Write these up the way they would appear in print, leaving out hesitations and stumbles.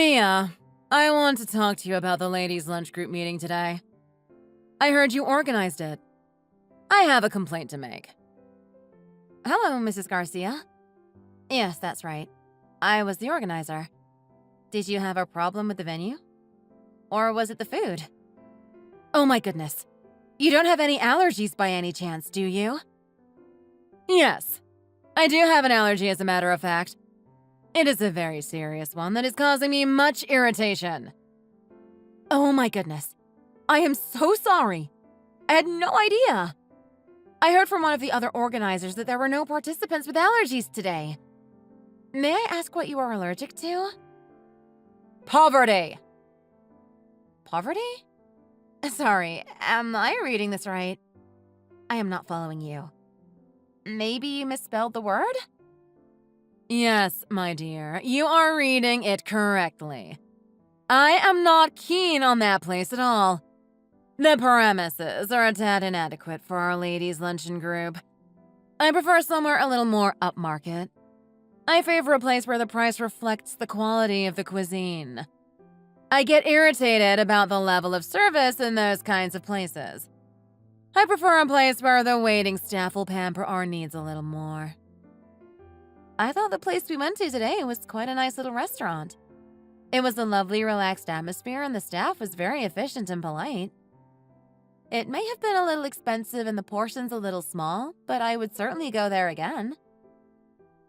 Mia, I want to talk to you about the ladies' lunch group meeting today. I heard you organized it. I have a complaint to make. Hello, Mrs. Garcia. Yes, that's right. I was the organizer. Did you have a problem with the venue? Or was it the food? Oh my goodness. You don't have any allergies by any chance, do you? Yes. I do have an allergy, as a matter of fact. It is a very serious one that is causing me much irritation. Oh my goodness. I am so sorry. I had no idea. I heard from one of the other organizers that there were no participants with allergies today. May I ask what you are allergic to? Poverty. Poverty? Sorry, am I reading this right? I am not following you. Maybe you misspelled the word? Yes, my dear, you are reading it correctly. I am not keen on that place at all. The premises are a tad inadequate for our ladies' luncheon group. I prefer somewhere a little more upmarket. I favor a place where the price reflects the quality of the cuisine. I get irritated about the level of service in those kinds of places. I prefer a place where the waiting staff will pamper our needs a little more. I thought the place we went to today was quite a nice little restaurant. It was a lovely, relaxed atmosphere, and the staff was very efficient and polite. It may have been a little expensive and the portions a little small, but I would certainly go there again.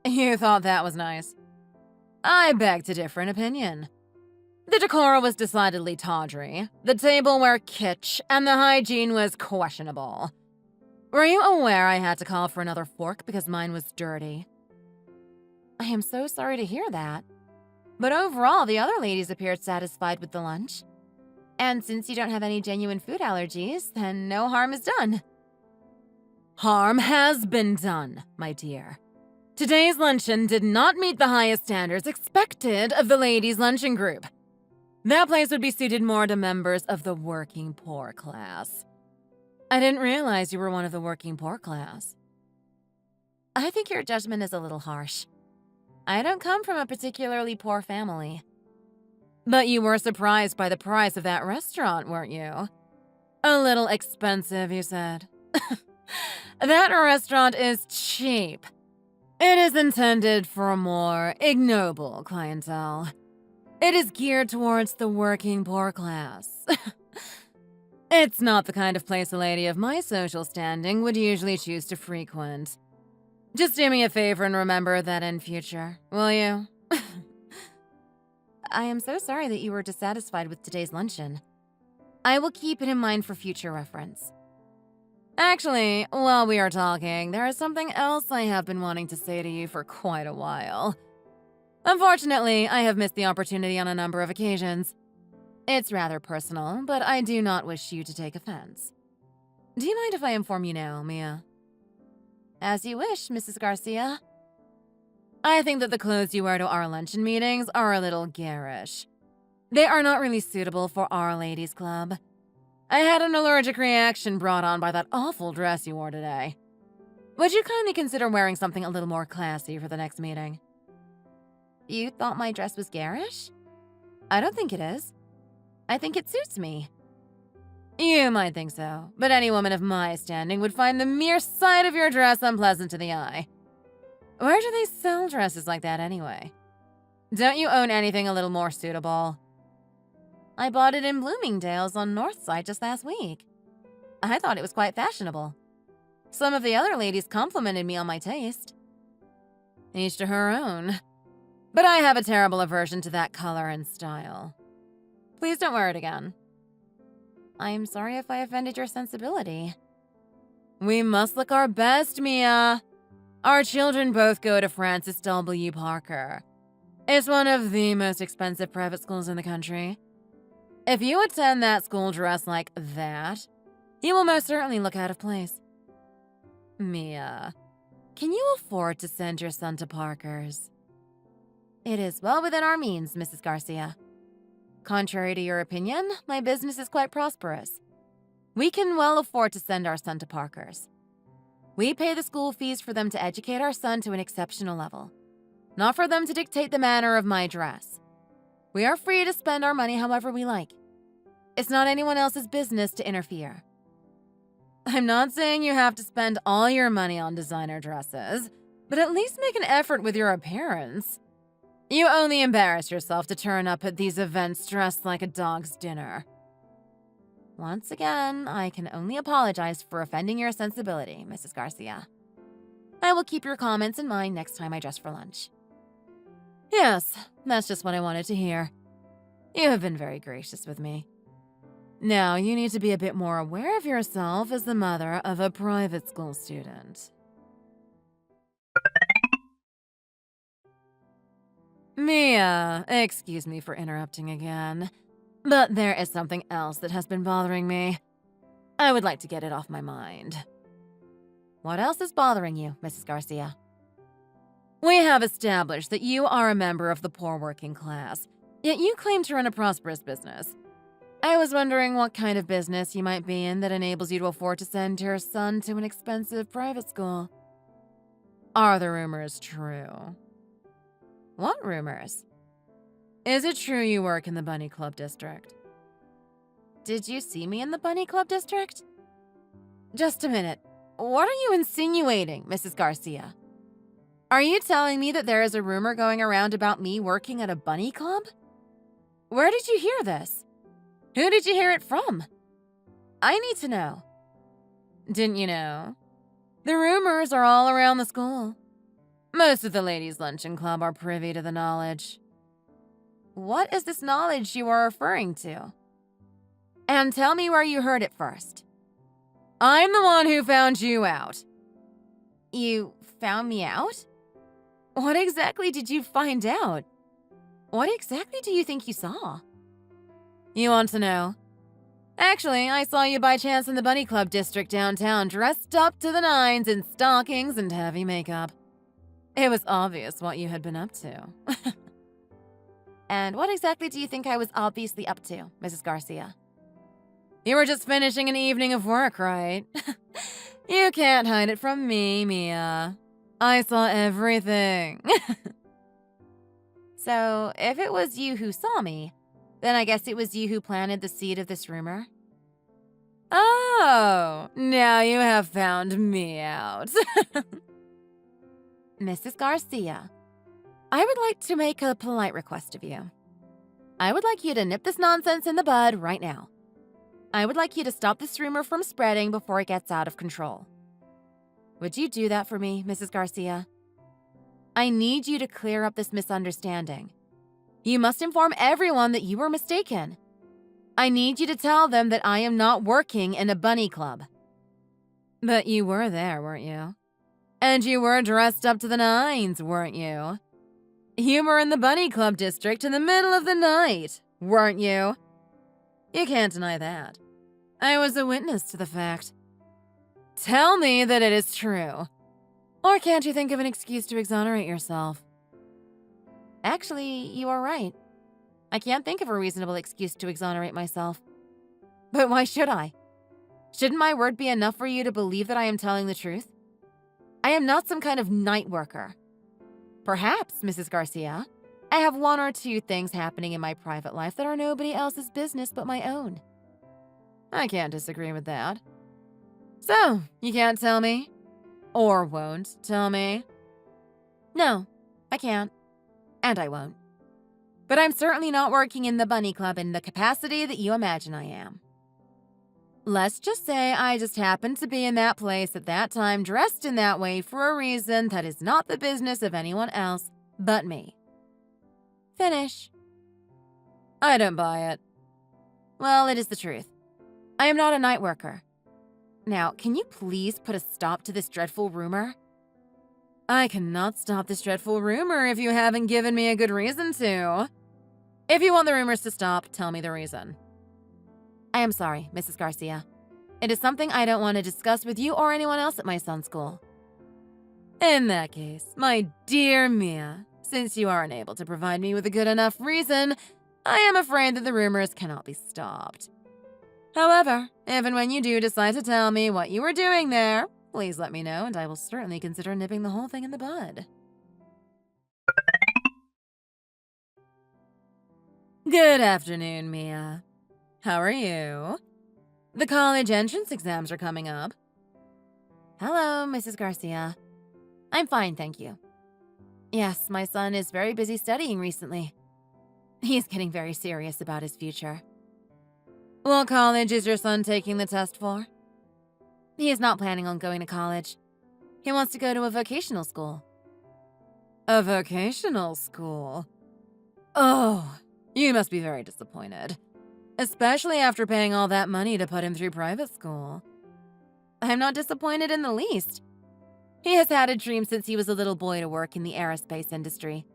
You thought that was nice. I beg to differ in opinion. The decor was decidedly tawdry, the tableware kitsch, and the hygiene was questionable. Were you aware I had to call for another fork because mine was dirty? I am so sorry to hear that. But overall, the other ladies appeared satisfied with the lunch. And since you don't have any genuine food allergies, then no harm is done. Harm has been done, my dear. Today's luncheon did not meet the highest standards expected of the ladies' luncheon group. That place would be suited more to members of the working poor class. I didn't realize you were one of the working poor class. I think your judgment is a little harsh. I don't come from a particularly poor family. But you were surprised by the price of that restaurant, weren't you? A little expensive, you said. That restaurant is cheap. It is intended for a more ignoble clientele. It is geared towards the working poor class. It's not the kind of place a lady of my social standing would usually choose to frequent. Just do me a favor and remember that in future, will you? I am so sorry that you were dissatisfied with today's luncheon. I will keep it in mind for future reference. Actually, while we are talking, there is something else I have been wanting to say to you for quite a while. Unfortunately, I have missed the opportunity on a number of occasions. It's rather personal, but I do not wish you to take offense. Do you mind if I inform you now, Mia? As you wish, Mrs. Garcia. I think that the clothes you wear to our luncheon meetings are a little garish. They are not really suitable for our ladies' club. I had an allergic reaction brought on by that awful dress you wore today. Would you kindly consider wearing something a little more classy for the next meeting? You thought my dress was garish? I don't think it is. I think it suits me. You might think so, but any woman of my standing would find the mere sight of your dress unpleasant to the eye. Where do they sell dresses like that anyway? Don't you own anything a little more suitable? I bought it in Bloomingdale's on Northside just last week. I thought it was quite fashionable. Some of the other ladies complimented me on my taste. Each to her own. But I have a terrible aversion to that color and style. Please don't wear it again. I'm sorry if I offended your sensibility. We must look our best, Mia. Our children both go to Francis W. Parker. It's one of the most expensive private schools in the country. If you attend that school dressed like that, you will most certainly look out of place. Mia, can you afford to send your son to Parker's? It is well within our means, Mrs. Garcia. Contrary to your opinion, my business is quite prosperous. We can well afford to send our son to Parker's. We pay the school fees for them to educate our son to an exceptional level, not for them to dictate the manner of my dress. We are free to spend our money however we like. It's not anyone else's business to interfere. I'm not saying you have to spend all your money on designer dresses, but at least make an effort with your appearance. You only embarrass yourself to turn up at these events dressed like a dog's dinner. Once again, I can only apologize for offending your sensibility, Mrs. Garcia. I will keep your comments in mind next time I dress for lunch. Yes, that's just what I wanted to hear. You have been very gracious with me. Now, you need to be a bit more aware of yourself as the mother of a private school student. Mia, excuse me for interrupting again, but there is something else that has been bothering me. I would like to get it off my mind. What else is bothering you, Mrs. Garcia? We have established that you are a member of the poor working class, yet you claim to run a prosperous business. I was wondering what kind of business you might be in that enables you to afford to send your son to an expensive private school. Are the rumors true? What rumors? Is it true you work in the Bunny Club district? Did you see me in the Bunny Club district? Just a minute. What are you insinuating, Mrs. Garcia? Are you telling me that there is a rumor going around about me working at a bunny club? Where did you hear this? Who did you hear it from? I need to know. Didn't you know? The rumors are all around the school. Most of the ladies' luncheon club are privy to the knowledge. What is this knowledge you are referring to? And tell me where you heard it first. I'm the one who found you out. You found me out? What exactly did you find out? What exactly do you think you saw? You want to know? Actually, I saw you by chance in the Bunny Club district downtown, dressed up to the nines in stockings and heavy makeup. It was obvious what you had been up to. And what exactly do you think I was obviously up to, Mrs. Garcia? You were just finishing an evening of work, right? You can't hide it from me, Mia. I saw everything. So, if it was you who saw me, then I guess it was you who planted the seed of this rumor? Oh, now you have found me out. Mrs. Garcia, I would like to make a polite request of you. I would like you to nip this nonsense in the bud right now. I would like you to stop this rumor from spreading before it gets out of control. Would you do that for me, Mrs. Garcia? I need you to clear up this misunderstanding. You must inform everyone that you were mistaken. I need you to tell them that I am not working in a bunny club. But you were there, weren't you? And you were dressed up to the nines, weren't you? You were in the bunny club district in the middle of the night, weren't you? You can't deny that. I was a witness to the fact. Tell me that it is true. Or can't you think of an excuse to exonerate yourself? Actually, you are right. I can't think of a reasonable excuse to exonerate myself. But why should I? Shouldn't my word be enough for you to believe that I am telling the truth? I am not some kind of night worker. Perhaps, Mrs. Garcia, I have one or two things happening in my private life that are nobody else's business but my own. I can't disagree with that. So, you can't tell me? Or won't tell me? No, I can't. And I won't. But I'm certainly not working in the bunny club in the capacity that you imagine I am. Let's just say I just happened to be in that place at that time dressed in that way for a reason that is not the business of anyone else but me. Finish. I don't buy it. Well, it is the truth. I am not a night worker. Now, can you please put a stop to this dreadful rumor? I cannot stop this dreadful rumor if you haven't given me a good reason to. If you want the rumors to stop, tell me the reason. I am sorry, Mrs. Garcia. It is something I don't want to discuss with you or anyone else at my son's school. In that case, my dear Mia, since you are unable to provide me with a good enough reason, I am afraid that the rumors cannot be stopped. However, if and when you do decide to tell me what you were doing there, please let me know and I will certainly consider nipping the whole thing in the bud. Good afternoon, Mia. How are you? The college entrance exams are coming up. Hello, Mrs. Garcia. I'm fine, thank you. Yes, my son is very busy studying recently. He's getting very serious about his future. What college is your son taking the test for? He is not planning on going to college. He wants to go to a vocational school. A vocational school? Oh, you must be very disappointed. Especially after paying all that money to put him through private school. I'm not disappointed in the least. He has had a dream since he was a little boy to work in the aerospace industry.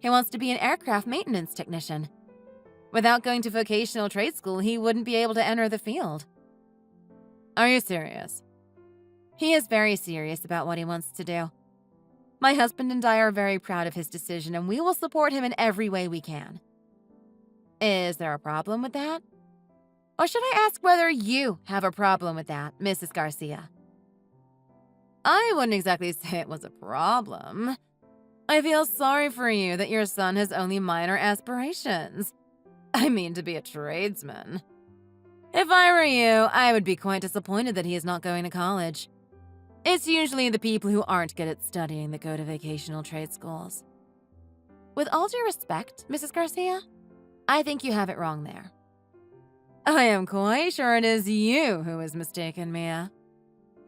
He wants to be an aircraft maintenance technician. Without going to vocational trade school, he wouldn't be able to enter the field. Are you serious? He is very serious about what he wants to do. My husband and I are very proud of his decision, and we will support him in every way we can. Is there a problem with that? Or should I ask whether you have a problem with that, Mrs. Garcia? I wouldn't exactly say it was a problem. I feel sorry for you that your son has only minor aspirations. I mean to be a tradesman. If I were you, I would be quite disappointed that he is not going to college. It's usually the people who aren't good at studying that go to vocational trade schools. With all due respect, Mrs. Garcia, I think you have it wrong there. I am quite sure it is you who is mistaken, Mia.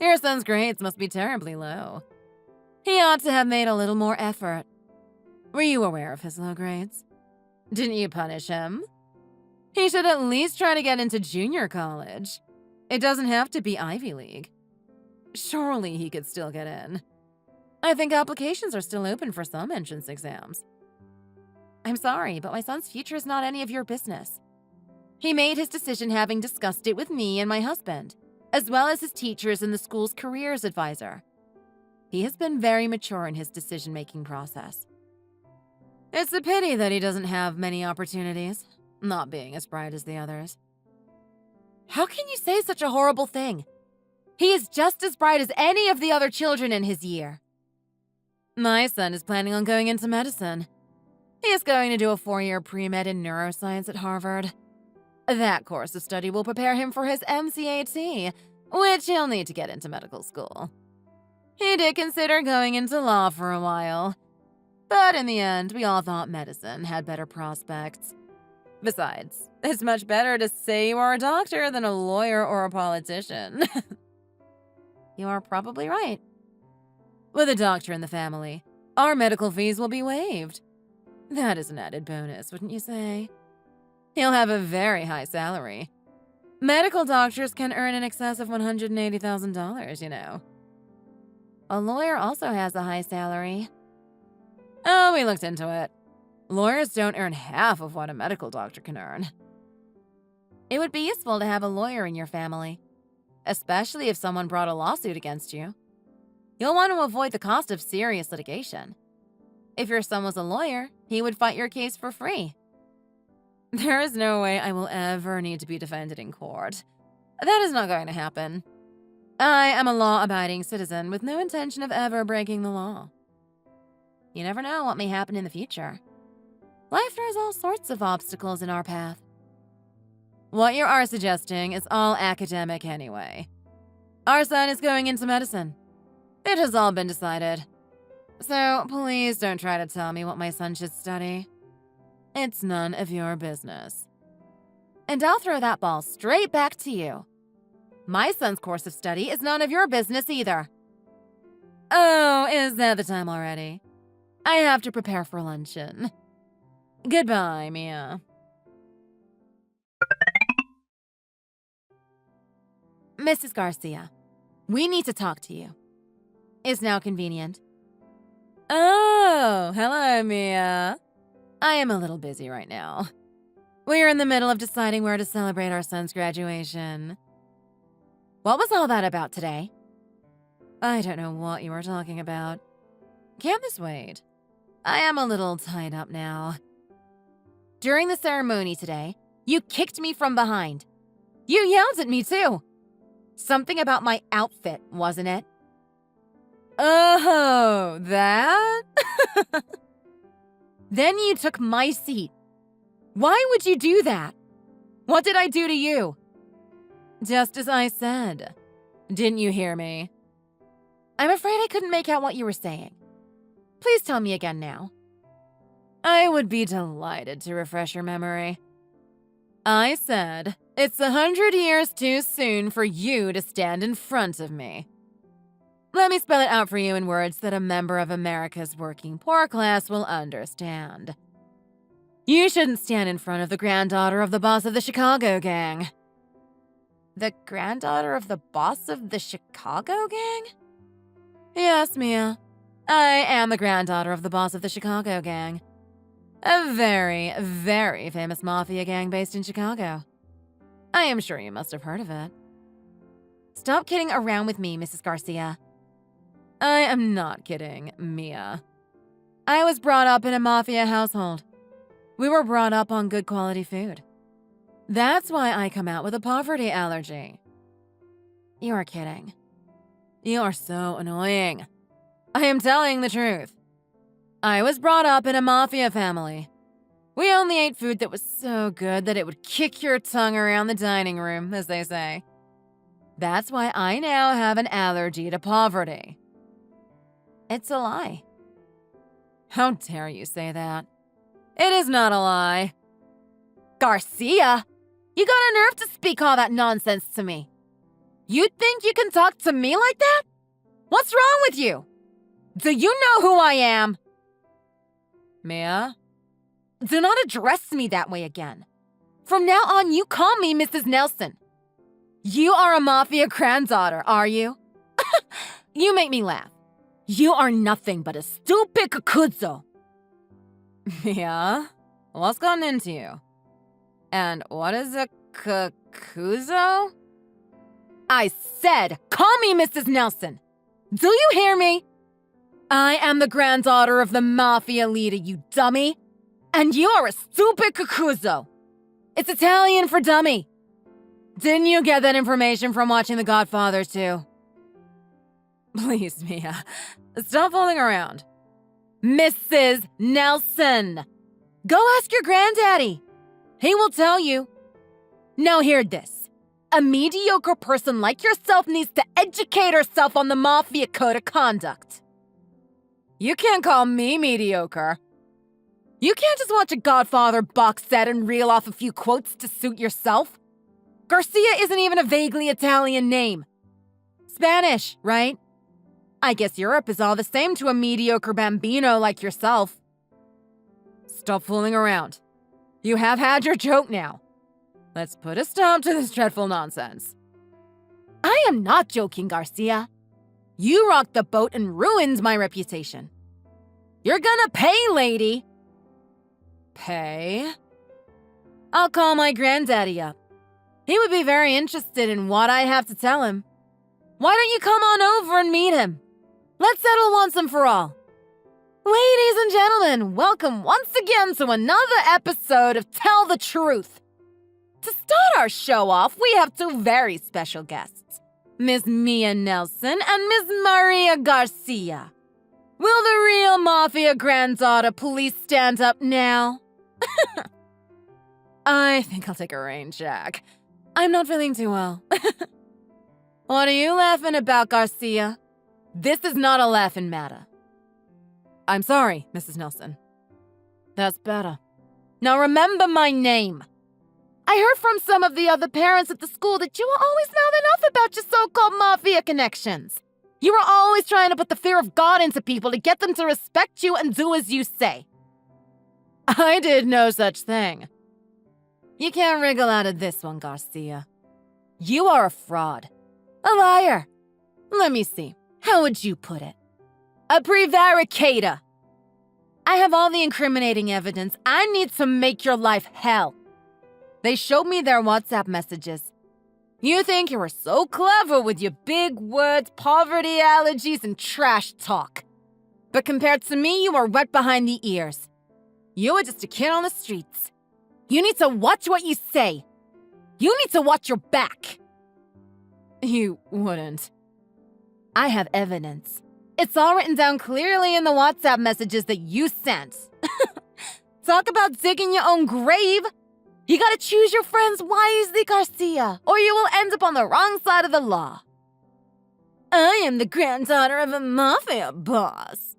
Your son's grades must be terribly low. He ought to have made a little more effort. Were you aware of his low grades? Didn't you punish him? He should at least try to get into junior college. It doesn't have to be Ivy League. Surely he could still get in. I think applications are still open for some entrance exams. I'm sorry, but my son's future is not any of your business. He made his decision having discussed it with me and my husband, as well as his teachers and the school's careers advisor. He has been very mature in his decision-making process. It's a pity that he doesn't have many opportunities, not being as bright as the others. How can you say such a horrible thing? He is just as bright as any of the other children in his year. My son is planning on going into medicine. He is going to do a 4-year pre-med in neuroscience at Harvard. That course of study will prepare him for his MCAT, which he'll need to get into medical school. He did consider going into law for a while, but in the end, we all thought medicine had better prospects. Besides, it's much better to say you are a doctor than a lawyer or a politician. You are probably right. With a doctor in the family, our medical fees will be waived. That is an added bonus, wouldn't you say? He'll have a very high salary. Medical doctors can earn in excess of $180,000, you know. A lawyer also has a high salary. Oh, we looked into it. Lawyers don't earn half of what a medical doctor can earn. It would be useful to have a lawyer in your family, especially if someone brought a lawsuit against you. You'll want to avoid the cost of serious litigation. If your son was a lawyer, he would fight your case for free. There is no way I will ever need to be defended in court. That is not going to happen. I am a law-abiding citizen with no intention of ever breaking the law. You never know what may happen in the future. Life throws all sorts of obstacles in our path. What you are suggesting is all academic anyway. Our son is going into medicine. It has all been decided. So please don't try to tell me what my son should study. It's none of your business. And I'll throw that ball straight back to you. My son's course of study is none of your business either. Oh, is that the time already? I have to prepare for luncheon. Goodbye, Mia. Mrs. Garcia, we need to talk to you. Is now convenient? Oh, hello, Mia. I am a little busy right now. We're in the middle of deciding where to celebrate our son's graduation. What was all that about today? I don't know what you were talking about. Can this wait? I am a little tied up now. During the ceremony today, you kicked me from behind. You yelled at me too. Something about my outfit, wasn't it? Oh, that? Then you took my seat. Why would you do that? What did I do to you? Just as I said. Didn't you hear me? I'm afraid I couldn't make out what you were saying. Please tell me again now. I would be delighted to refresh your memory. I said, it's 100 years too soon for you to stand in front of me. Let me spell it out for you in words that a member of America's working poor class will understand. You shouldn't stand in front of the granddaughter of the boss of the Chicago gang. The granddaughter of the boss of the Chicago gang? Yes, Mia. I am the granddaughter of the boss of the Chicago gang. A very, very famous mafia gang based in Chicago. I am sure you must have heard of it. Stop kidding around with me, Mrs. Garcia. I am not kidding, Mia. I was brought up in a mafia household. We were brought up on good quality food. That's why I come out with a poverty allergy. You are kidding. You are so annoying. I am telling the truth. I was brought up in a mafia family. We only ate food that was so good that it would kick your tongue around the dining room, as they say. That's why I now have an allergy to poverty. It's a lie. How dare you say that? It is not a lie. Garcia, you got a nerve to speak all that nonsense to me. You think you can talk to me like that? What's wrong with you? Do you know who I am? Mia? Do not address me that way again. From now on, you call me Mrs. Nelson. You are a mafia granddaughter, are you? You make me laugh. You are nothing but a stupid cucuzzo. Mia, what's gotten into you? And what is a cucuzzo? I said, call me Mrs. Nelson. Do you hear me? I am the granddaughter of the mafia leader, you dummy. And you are a stupid cucuzzo. It's Italian for dummy. Didn't you get that information from watching The Godfather too? Please, Mia, stop fooling around. Mrs. Nelson. Go ask your granddaddy. He will tell you. Now hear this. A mediocre person like yourself needs to educate herself on the mafia code of conduct. You can't call me mediocre. You can't just watch a Godfather box set and reel off a few quotes to suit yourself. Garcia isn't even a vaguely Italian name. Spanish, right? I guess Europe is all the same to a mediocre bambino like yourself. Stop fooling around. You have had your joke now. Let's put a stop to this dreadful nonsense. I am not joking, Garcia. You rocked the boat and ruined my reputation. You're gonna pay, lady. Pay? I'll call my granddaddy up. He would be very interested in what I have to tell him. Why don't you come on over and meet him? Let's settle once and for all. Ladies and gentlemen, welcome once again to another episode of Tell the Truth. To start our show off, we have two very special guests, Miss Mia Nelson and Miss Maria Garcia. Will the real mafia granddaughter please stand up now? I think I'll take a rain check. I'm not feeling too well. What are you laughing about, Garcia? This is not a laughing matter. I'm sorry, Mrs. Nelson. That's better. Now remember my name. I heard from some of the other parents at the school that you were always mouthing off about your so-called mafia connections. You were always trying to put the fear of God into people to get them to respect you and do as you say. I did no such thing. You can't wriggle out of this one, Garcia. You are a fraud. A liar. Let me see. How would you put it? A prevaricator. I have all the incriminating evidence I need to make your life hell. They showed me their WhatsApp messages. You think you were so clever with your big words, poverty allergies, and trash talk. But compared to me, you are wet behind the ears. You are just a kid on the streets. You need to watch what you say. You need to watch your back. You wouldn't. I have evidence. It's all written down clearly in the WhatsApp messages that you sent. Talk about digging your own grave! You gotta choose your friends wisely, Garcia, or you will end up on the wrong side of the law. I am the granddaughter of a Mafia boss.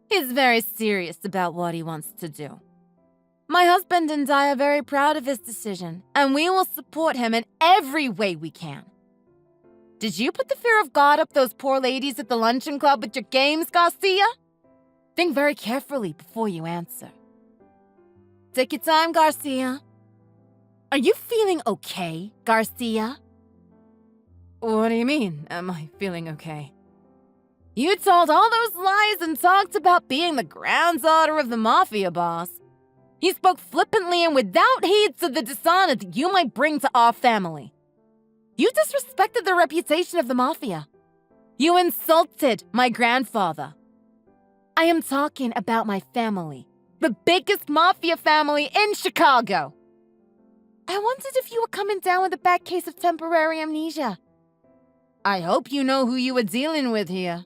He's very serious about what he wants to do. My husband and I are very proud of his decision, and we will support him in every way we can. Did you put the fear of God up those poor ladies at the luncheon club with your games, Garcia? Think very carefully before you answer. Take your time, Garcia. Are you feeling okay, Garcia? What do you mean, am I feeling okay? You told all those lies and talked about being the granddaughter of the Mafia boss. You spoke flippantly and without heed to the dishonor that you might bring to our family. You disrespected the reputation of the Mafia. You insulted my grandfather. I am talking about my family, the biggest Mafia family in Chicago. I wondered if you were coming down with a bad case of temporary amnesia. I hope you know who you were dealing with here.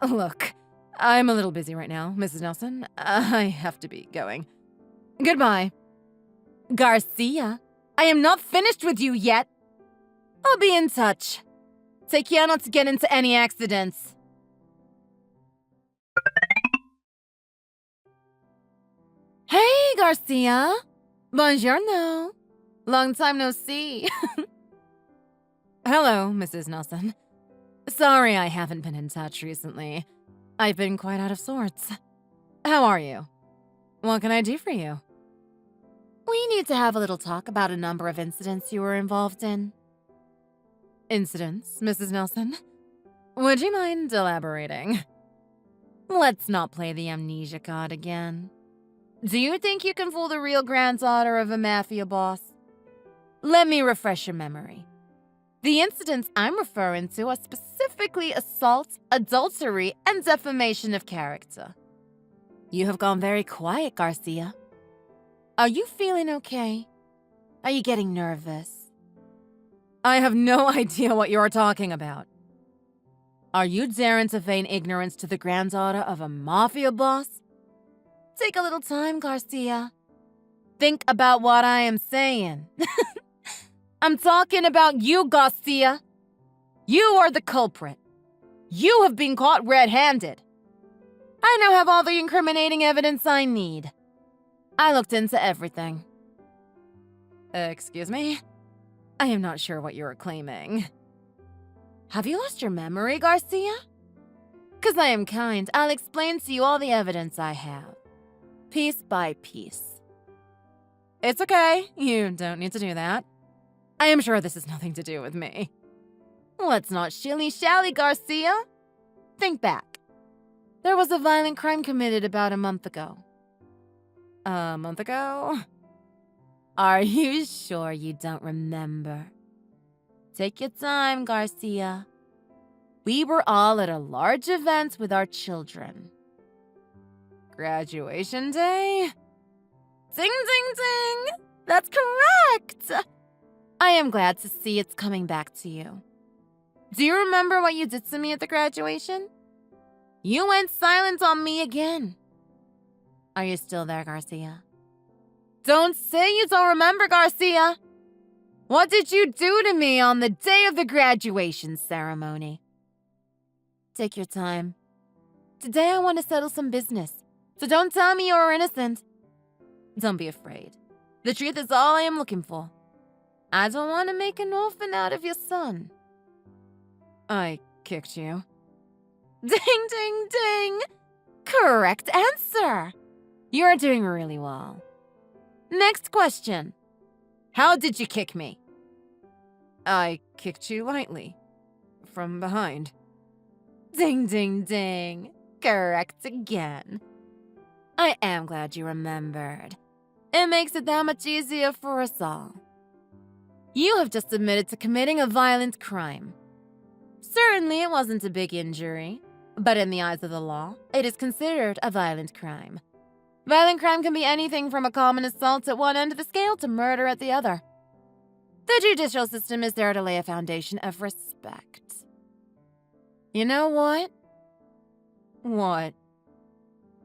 Look, I'm a little busy right now, Mrs. Nelson. I have to be going. Goodbye. Garcia, I am not finished with you yet. I'll be in touch. Take care not to get into any accidents. Hey, Garcia. Buongiorno. Long time no see. Hello, Mrs. Nelson. Sorry I haven't been in touch recently. I've been quite out of sorts. How are you? What can I do for you? We need to have a little talk about a number of incidents you were involved in. Incidents, Mrs. Nelson? Would you mind elaborating? Let's not play the amnesia card again. Do you think you can fool the real granddaughter of a Mafia boss? Let me refresh your memory. The incidents I'm referring to are specifically assault, adultery, and defamation of character. You have gone very quiet, Garcia. Are you feeling okay? Are you getting nervous? I have no idea what you're talking about. Are you daring to feign ignorance to the granddaughter of a Mafia boss? Take a little time, Garcia. Think about what I am saying. I'm talking about you, Garcia. You are the culprit. You have been caught red-handed. I now have all the incriminating evidence I need. I looked into everything. Excuse me? I am not sure what you're claiming. Have you lost your memory, Garcia? 'Cause I am kind, I'll explain to you all the evidence I have. Piece by piece. It's okay. You don't need to do that. I am sure this has nothing to do with me. Let's not shilly-shally, Garcia. Think back. There was a violent crime committed about a month ago. A month ago? Are you sure you don't remember? Take your time, Garcia. We were all at a large event with our children. Graduation day? Ding, ding, ding! That's correct! I am glad to see it's coming back to you. Do you remember what you did to me at the graduation? You went silent on me again. Are you still there, Garcia? Don't say you don't remember, Garcia! What did you do to me on the day of the graduation ceremony? Take your time. Today I want to settle some business, so don't tell me you're innocent. Don't be afraid. The truth is all I am looking for. I don't want to make an orphan out of your son. I kicked you. Ding, ding, ding! Correct answer! You're doing really well. Next question. How did you kick me? I kicked you lightly. From behind. Ding, ding, ding. Correct again. I am glad you remembered. It makes it that much easier for us all. You have just admitted to committing a violent crime. Certainly it wasn't a big injury, but in the eyes of the law, it is considered a violent crime. Violent crime can be anything from a common assault at one end of the scale to murder at the other. The judicial system is there to lay a foundation of respect. You know what? What?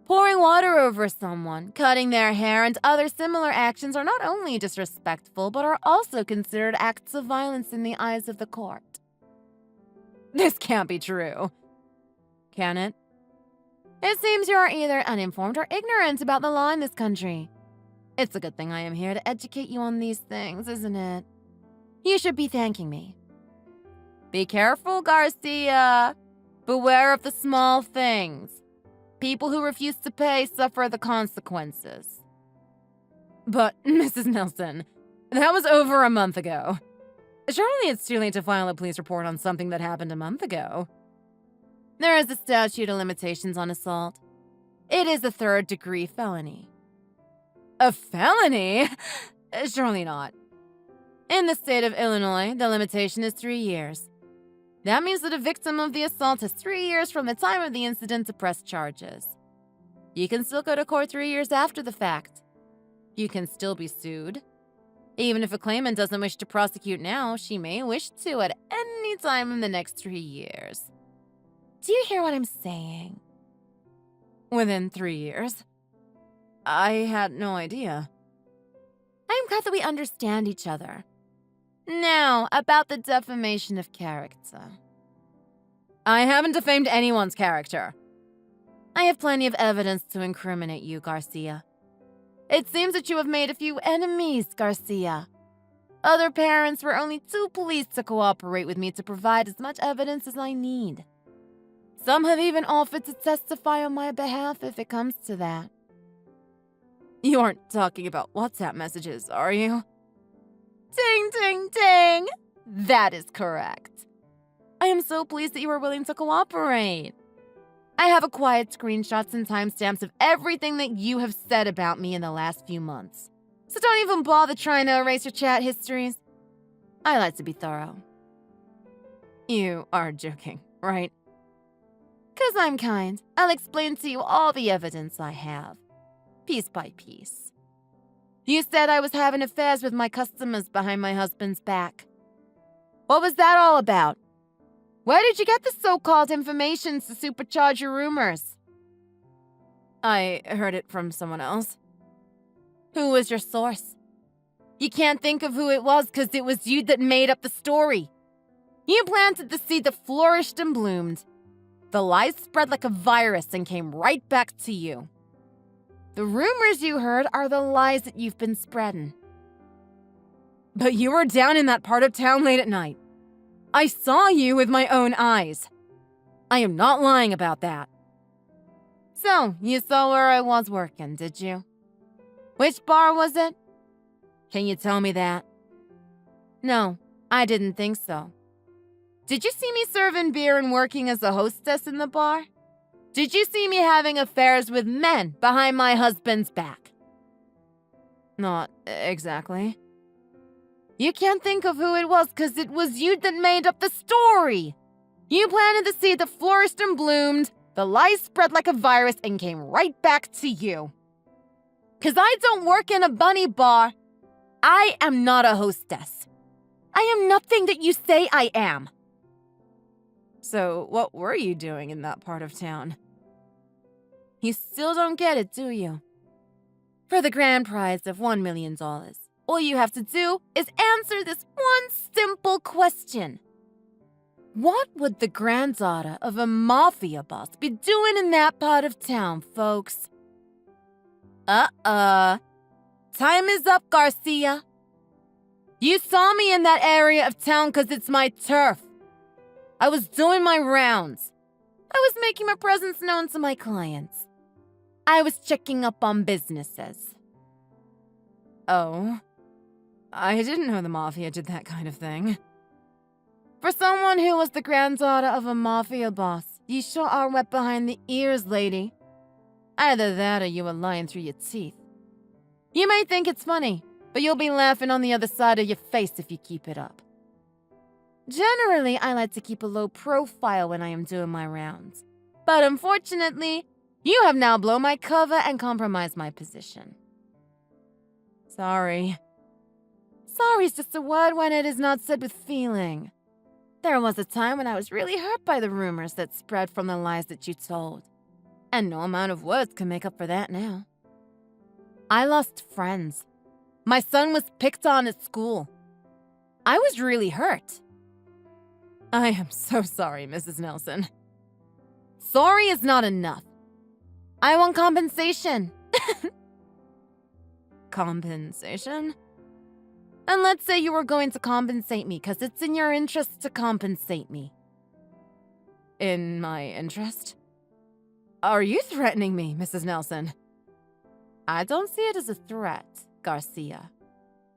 Pouring water over someone, cutting their hair, and other similar actions are not only disrespectful, but are also considered acts of violence in the eyes of the court. This can't be true. Can it? It seems you are either uninformed or ignorant about the law in this country. It's a good thing I am here to educate you on these things, isn't it? You should be thanking me. Be careful, Garcia. Beware of the small things. People who refuse to pay suffer the consequences. But, Mrs. Nelson, that was over a month ago. Surely it's too late to file a police report on something that happened a month ago. There is a statute of limitations on assault. It is a third-degree felony. A felony? Surely not. In the state of Illinois, the limitation is 3 years. That means that a victim of the assault has 3 years from the time of the incident to press charges. You can still go to court 3 years after the fact. You can still be sued. Even if a claimant doesn't wish to prosecute now, she may wish to at any time in the next 3 years. Do you hear what I'm saying? Within 3 years? I had no idea. I'm glad that we understand each other. Now, about the defamation of character. I haven't defamed anyone's character. I have plenty of evidence to incriminate you, Garcia. It seems that you have made a few enemies, Garcia. Other parents were only too pleased to cooperate with me to provide as much evidence as I need. Some have even offered to testify on my behalf if it comes to that. You aren't talking about WhatsApp messages, are you? Ding, ding, ding! That is correct. I am so pleased that you are willing to cooperate. I have acquired screenshots and timestamps of everything that you have said about me in the last few months. So don't even bother trying to erase your chat histories. I like to be thorough. You are joking, right? 'Cause I'm kind. I'll explain to you all the evidence I have, piece by piece. You said I was having affairs with my customers behind my husband's back. What was that all about? Where did you get the so-called information to supercharge your rumors? I heard it from someone else. Who was your source? You can't think of who it was because it was you that made up the story. You planted the seed that flourished and bloomed. The lies spread like a virus and came right back to you. The rumors you heard are the lies that you've been spreading. But you were down in that part of town late at night. I saw you with my own eyes. I am not lying about that. So, you saw where I was working, did you? Which bar was it? Can you tell me that? No, I didn't think so. Did you see me serving beer and working as a hostess in the bar? Did you see me having affairs with men behind my husband's back? Not exactly. You can't think of who it was because it was you that made up the story. You planted the seed that flourished and bloomed, the lies spread like a virus and came right back to you. Because I don't work in a bunny bar. I am not a hostess. I am nothing that you say I am. So, what were you doing in that part of town? You still don't get it, do you? For the grand prize of $1 million, all you have to do is answer this one simple question. What would the granddaughter of a mafia boss be doing in that part of town, folks? Time is up, Garcia. You saw me in that area of town because it's my turf. I was doing my rounds. I was making my presence known to my clients. I was checking up on businesses. Oh, I didn't know the Mafia did that kind of thing. For someone who was the granddaughter of a Mafia boss, you sure are wet behind the ears, lady. Either that or you were lying through your teeth. You may think it's funny, but you'll be laughing on the other side of your face if you keep it up. Generally, I like to keep a low profile when I am doing my rounds. But unfortunately, you have now blown my cover and compromised my position. Sorry. Sorry is just a word when it is not said with feeling. There was a time when I was really hurt by the rumors that spread from the lies that you told. And no amount of words can make up for that now. I lost friends. My son was picked on at school. I was really hurt. I am so sorry, Mrs. Nelson. Sorry is not enough. I want compensation. Compensation? And let's say you were going to compensate me, because it's in your interest to compensate me. In my interest? Are you threatening me, Mrs. Nelson? I don't see it as a threat, Garcia.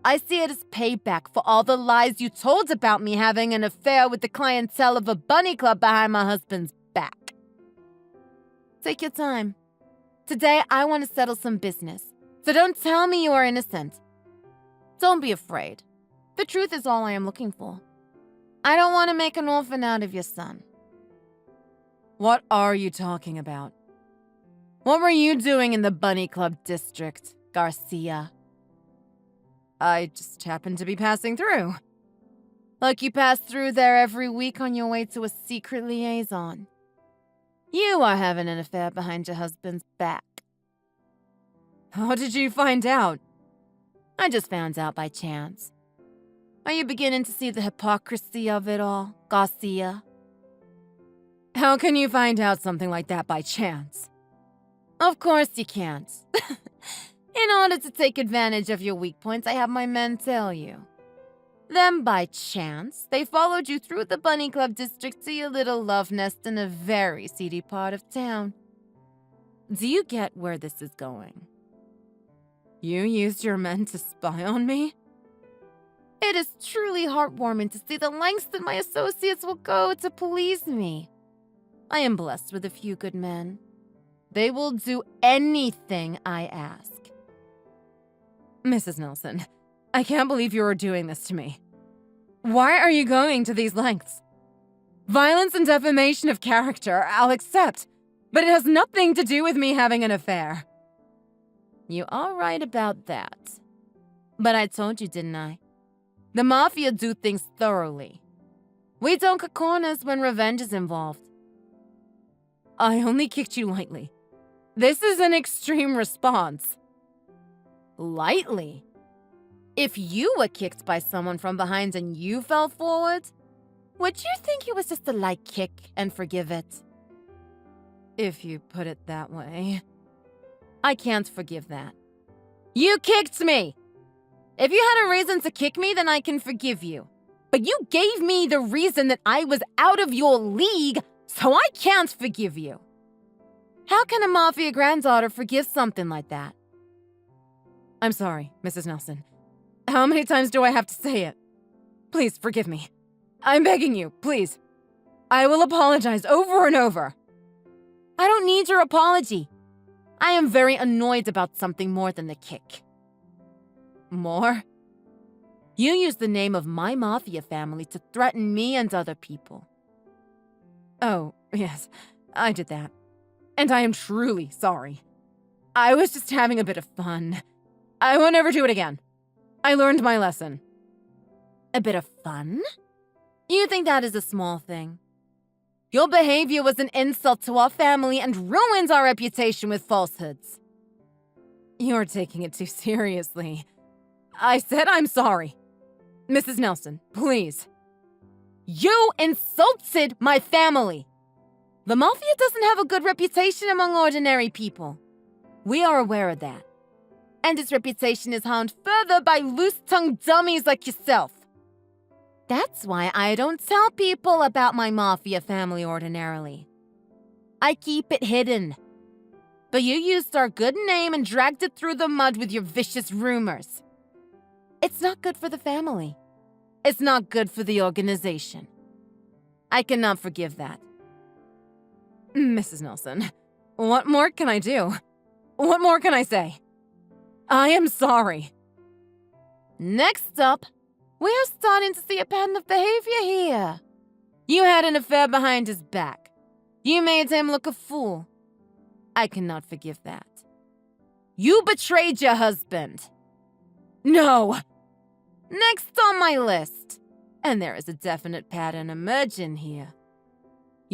I see it as payback for all the lies you told about me having an affair with the clientele of a bunny club behind my husband's back. Take your time. Today, I want to settle some business, so don't tell me you are innocent. Don't be afraid. The truth is all I am looking for. I don't want to make an orphan out of your son. What are you talking about? What were you doing in the Bunny Club district, Garcia? I just happened to be passing through. Like you pass through there every week on your way to a secret liaison. You are having an affair behind your husband's back. How did you find out? I just found out by chance. Are you beginning to see the hypocrisy of it all, Garcia? How can you find out something like that by chance? Of course you can't. In order to take advantage of your weak points, I have my men tell you. Then by chance, they followed you through the Bunny Club district to your little love nest in a very seedy part of town. Do you get where this is going? You used your men to spy on me? It is truly heartwarming to see the lengths that my associates will go to please me. I am blessed with a few good men. They will do anything I ask. Mrs. Nelson, I can't believe you are doing this to me. Why are you going to these lengths? Violence and defamation of character, I'll accept, but it has nothing to do with me having an affair. You are right about that. But I told you, didn't I? The Mafia do things thoroughly. We don't cut corners when revenge is involved. I only kicked you lightly. This is an extreme response. Lightly? If you were kicked by someone from behind and you fell forward, would you think it was just a light kick and forgive it? If you put it that way. I can't forgive that. You kicked me! If you had a reason to kick me, then I can forgive you. But you gave me the reason that I was out of your league, so I can't forgive you. How can a Mafia granddaughter forgive something like that? I'm sorry, Mrs. Nelson. How many times do I have to say it? Please forgive me. I'm begging you, please. I will apologize over and over. I don't need your apology. I am very annoyed about something more than the kick. More? You used the name of my Mafia family to threaten me and other people. Oh, yes, I did that. And I am truly sorry. I was just having a bit of fun. I won't ever do it again. I learned my lesson. A bit of fun? You think that is a small thing? Your behavior was an insult to our family and ruins our reputation with falsehoods. You're taking it too seriously. I said I'm sorry. Mrs. Nelson, please. You insulted my family. The Mafia doesn't have a good reputation among ordinary people. We are aware of that. And its reputation is harmed further by loose-tongued dummies like yourself. That's why I don't tell people about my Mafia family ordinarily. I keep it hidden. But you used our good name and dragged it through the mud with your vicious rumors. It's not good for the family. It's not good for the organization. I cannot forgive that. Mrs. Nelson, what more can I do? What more can I say? I am sorry. Next up, we are starting to see a pattern of behavior here. You had an affair behind his back. You made him look a fool. I cannot forgive that. You betrayed your husband. No. Next on my list, and there is a definite pattern emerging here.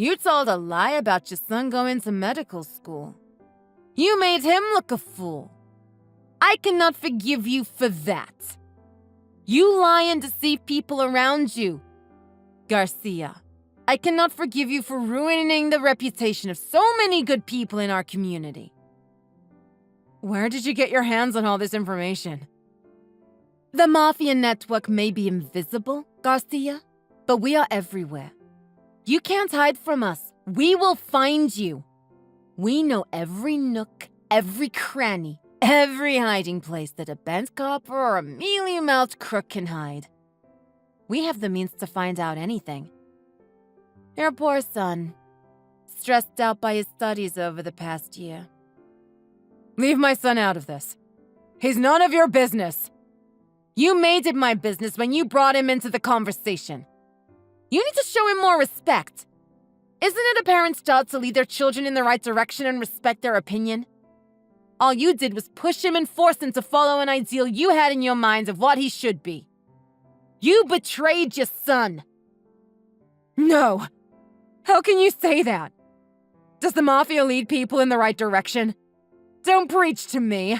You told a lie about your son going to medical school. You made him look a fool. I cannot forgive you for that. You lie and deceive people around you. Garcia, I cannot forgive you for ruining the reputation of so many good people in our community. Where did you get your hands on all this information? The Mafia network may be invisible, Garcia, but we are everywhere. You can't hide from us. We will find you. We know every nook, every cranny, every hiding place that a bent copper or a mealy-mouthed crook can hide. We have the means to find out anything. Your poor son, stressed out by his studies over the past year. Leave my son out of this. He's none of your business. You made it my business when you brought him into the conversation. You need to show him more respect. Isn't it a parent's job to lead their children in the right direction and respect their opinion? All you did was push him and force him to follow an ideal you had in your mind of what he should be. You betrayed your son. No. How can you say that? Does the Mafia lead people in the right direction? Don't preach to me.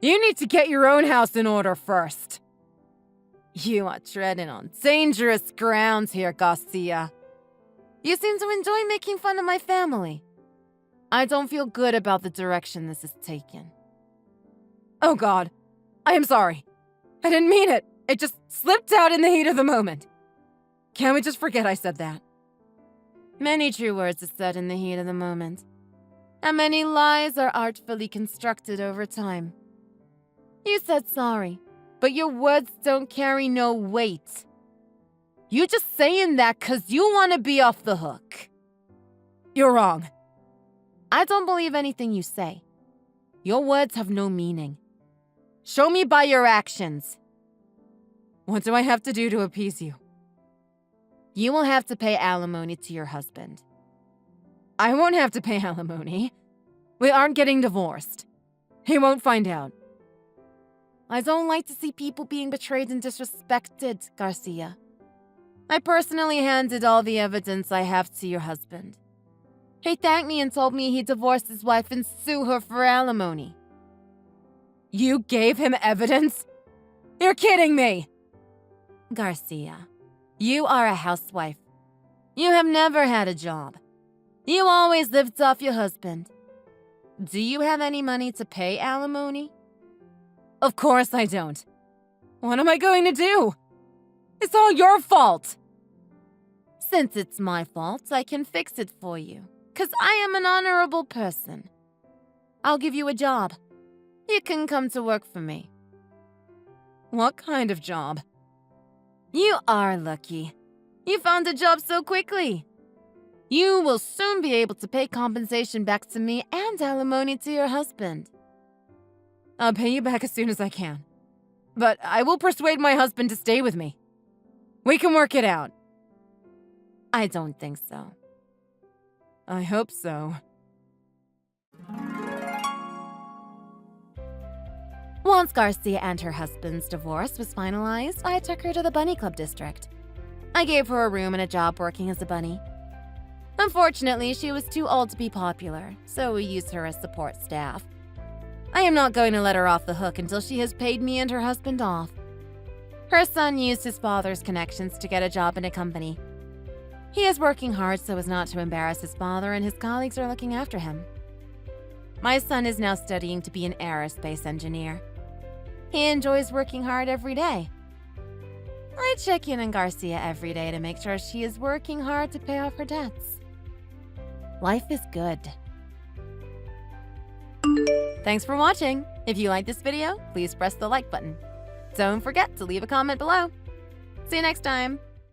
You need to get your own house in order first. You are treading on dangerous ground here, Garcia. You seem to enjoy making fun of my family. I don't feel good about the direction this is taken. Oh God, I am sorry. I didn't mean it. It just slipped out in the heat of the moment. Can't we just forget I said that? Many true words are said in the heat of the moment, and many lies are artfully constructed over time. You said sorry, but your words don't carry no weight. You just saying that 'cause you want to be off the hook. You're wrong. I don't believe anything you say. Your words have no meaning. Show me by your actions. What do I have to do to appease you? You will have to pay alimony to your husband. I won't have to pay alimony. We aren't getting divorced. He won't find out. I don't like to see people being betrayed and disrespected, Garcia. I personally handed all the evidence I have to your husband. He thanked me and told me he'd divorce his wife and sue her for alimony. You gave him evidence? You're kidding me! Garcia, you are a housewife. You have never had a job. You always lived off your husband. Do you have any money to pay alimony? Of course I don't. What am I going to do? It's all your fault. Since it's my fault, I can fix it for you, 'cause I am an honorable person. I'll give you a job. You can come to work for me. What kind of job? You are lucky. You found a job so quickly. You will soon be able to pay compensation back to me and alimony to your husband. I'll pay you back as soon as I can. But I will persuade my husband to stay with me. We can work it out. I don't think so. I hope so. Once Garcia and her husband's divorce was finalized, I took her to the bunny club district. I gave her a room and a job working as a bunny. Unfortunately, she was too old to be popular, so we used her as support staff. I am not going to let her off the hook until she has paid me and her husband off. Her son used his father's connections to get a job in a company. He is working hard so as not to embarrass his father, and his colleagues are looking after him. My son is now studying to be an aerospace engineer. He enjoys working hard every day. I check in on Garcia every day to make sure she is working hard to pay off her debts. Life is good. Thanks for watching. If you like this video, please press the like button. Don't forget to leave a comment below. See you next time.